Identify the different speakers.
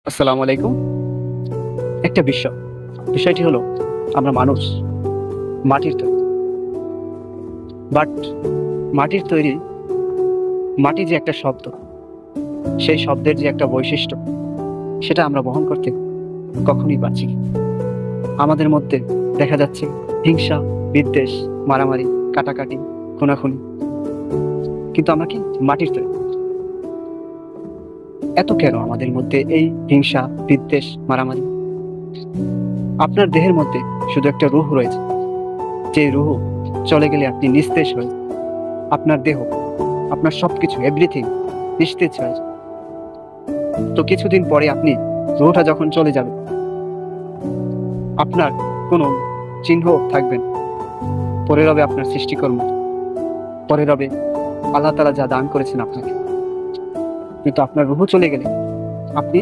Speaker 1: আসসালামু আলাইকুম। একটা বিষয়টি হলো আমরা মানুষ মাটির তৈরি। বাট মাটির তৈরি, মাটি যে একটা শব্দ, সেই শব্দের যে একটা বৈশিষ্ট্য, সেটা আমরা বহন করতে কখনোই পারছি না। আমাদের মধ্যে দেখা যাচ্ছে হিংসা, বিদ্বেষ, মারামারি, কাটাকাটি, খুনাখুনি। কিন্তু আমরা কি মাটির তৈরি? এত কেন আমাদের মধ্যে এই হিংসা, বিদ্বেষ, মারামারি? আপনার দেহের মধ্যে শুধু একটা রূহ রয়েছে, যে রূহ চলে গেলে আপনি নিস্তেজ হয়ে, আপনার দেহ, আপনার সবকিছু, এভরিথিং নিস্তেজ হয়ে যায়। তো কিছুদিন পরে আপনি, রুহটা যখন চলে যাবে, আপনার কোনো চিহ্ন থাকবেন, পরে রবে আপনার সৃষ্টিকর্ম, পরে রবে আল্লাহ তাআলা যা দান করেছেন আপনাকে। কিন্তু আপনার রুহ চলে গেলে আপনি